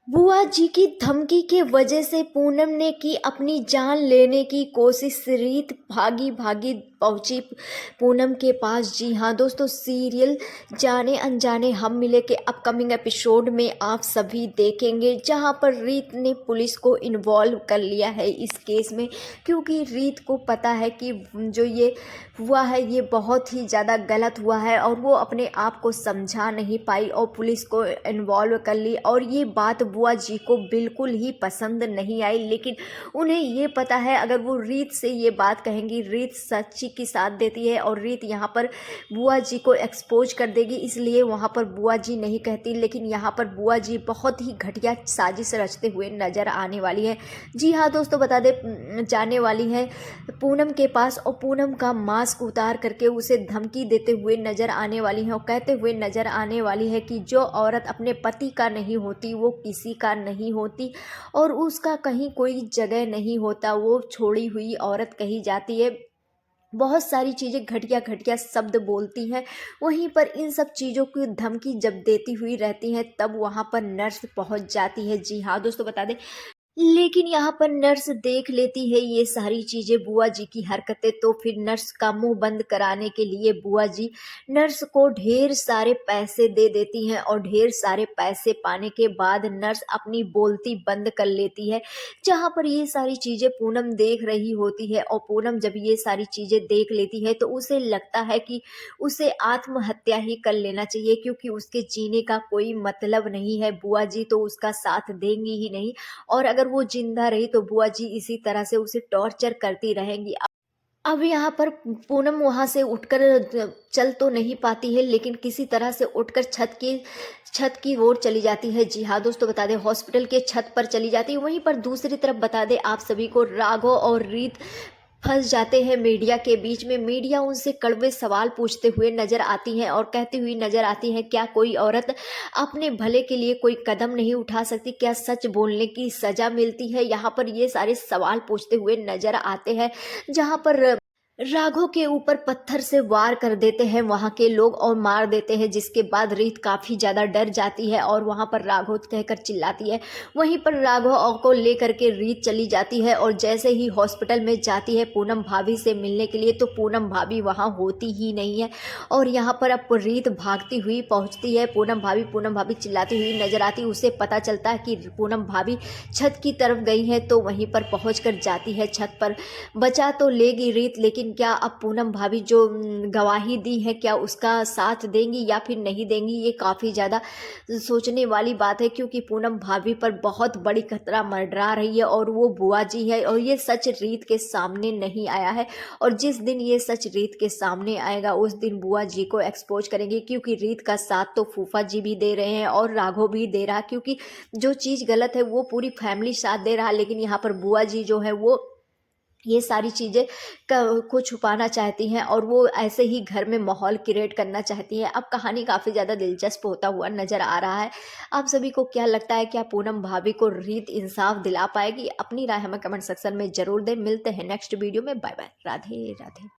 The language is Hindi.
बुआ जी की धमकी के वजह से पूनम ने की अपनी जान लेने की कोशिश। रीत भागी भागी पहुंची पूनम के पास। जी हाँ दोस्तों, सीरियल जाने अनजाने हम मिले के अपकमिंग एपिसोड में आप सभी देखेंगे, जहां पर रीत ने पुलिस को इन्वॉल्व कर लिया है इस केस में, क्योंकि रीत को पता है कि जो ये हुआ है ये बहुत ही ज़्यादा गलत हुआ है और वो अपने आप को समझा नहीं पाई और पुलिस को इन्वॉल्व कर ली। और ये बात बुआ जी को बिल्कुल ही पसंद नहीं आई, लेकिन उन्हें ये पता है अगर वो रीत से ये बात कहेंगी, रीत सच्ची की साथ देती है और रीत यहाँ पर बुआ जी को एक्सपोज कर देगी, इसलिए वहाँ पर बुआ जी नहीं कहती। लेकिन यहाँ पर बुआ जी बहुत ही घटिया साजिश रचते हुए नज़र आने वाली है। जी हाँ दोस्तों, बता दे जाने वाली है पूनम के पास और पूनम का मास्क उतार करके उसे धमकी देते हुए नज़र आने वाली है और कहते हुए नज़र आने वाली है कि जो औरत अपने पति का नहीं होती वो किसी का नहीं होती और उसका कहीं कोई जगह नहीं होता, वो छोड़ी हुई औरत कही जाती है। बहुत सारी चीज़ें घटिया घटिया शब्द बोलती हैं। वहीं पर इन सब चीज़ों की धमकी जब देती हुई रहती हैं तब वहाँ पर नर्स पहुँच जाती है। जी हाँ दोस्तों, बता दें लेकिन यहाँ पर नर्स देख लेती है ये सारी चीज़ें, बुआ जी की हरकतें, तो फिर नर्स का मुंह बंद कराने के लिए बुआ जी नर्स को ढेर सारे पैसे दे देती हैं और ढेर सारे पैसे पाने के बाद नर्स अपनी बोलती बंद कर लेती है। जहाँ पर ये सारी चीज़ें पूनम देख रही होती है और पूनम जब ये सारी चीज़ें देख लेती है तो उसे लगता है कि उसे आत्महत्या ही कर लेना चाहिए, क्योंकि उसके जीने का कोई मतलब नहीं है। बुआ जी तो उसका साथ देंगी ही नहीं और अगर वो जिंदा रही तो बुआ जी इसी तरह से उसे टॉर्चर करती रहेंगी। अब यहाँ पर पूनम वहाँ से उठकर चल तो नहीं पाती है, लेकिन किसी तरह से उठकर छत की ओर चली जाती है। जी हाँ दोस्तों, बता दें हॉस्पिटल के छत पर चली जाती है। वहीं पर दूसरी तरफ बता दें आप सभी को, राघव और रीत फंस जाते हैं मीडिया के बीच में। मीडिया उनसे कड़वे सवाल पूछते हुए नजर आती हैं और कहती हुई नजर आती हैं, क्या कोई औरत अपने भले के लिए कोई कदम नहीं उठा सकती? क्या सच बोलने की सजा मिलती है? यहाँ पर ये सारे सवाल पूछते हुए नजर आते हैं, जहाँ पर राघव के ऊपर पत्थर से वार कर देते हैं वहां के लोग और मार देते हैं, जिसके बाद रीत काफी ज्यादा डर जाती है और वहां पर राघव कहकर चिल्लाती है। वहीं पर राघव को लेकर के रीत चली जाती है और जैसे ही हॉस्पिटल में जाती है पूनम भाभी से मिलने के लिए, तो पूनम भाभी वहां होती ही नहीं है और यहाँ पर अब रीत भागती हुई पहुंचती है। पूनम भाभी चिल्लाती हुई नजर आती है। उसे पता चलता है कि पूनम भाभी छत की तरफ गई है, तो वहीं पर पहुँच कर जाती है छत पर। बचा तो लेगी रीत, लेकिन क्या अब पूनम भाभी जो गवाही दी है क्या उसका साथ देंगी या फिर नहीं देंगी? ये काफ़ी ज़्यादा सोचने वाली बात है, क्योंकि पूनम भाभी पर बहुत बड़ी खतरा मंडरा रही है और वो बुआ जी है और ये सच रीत के सामने नहीं आया है। और जिस दिन ये सच रीत के सामने आएगा उस दिन बुआ जी को एक्सपोज करेंगे, क्योंकि रीत का साथ तो फूफा जी भी दे रहे हैं और राघव भी दे रहा है, क्योंकि जो चीज़ गलत है वो पूरी फैमिली साथ दे रहा है, लेकिन यहाँ पर बुआ जी जो है वो ये सारी चीज़ें को छुपाना चाहती हैं और वो ऐसे ही घर में माहौल क्रिएट करना चाहती हैं। अब कहानी काफ़ी ज़्यादा दिलचस्प होता हुआ नज़र आ रहा है। आप सभी को क्या लगता है, क्या पूनम भाभी को रीत इंसाफ दिला पाएगी? अपनी राय हमें कमेंट सेक्शन में ज़रूर दें। मिलते हैं नेक्स्ट वीडियो में। Bye bye, Radhe Radhe.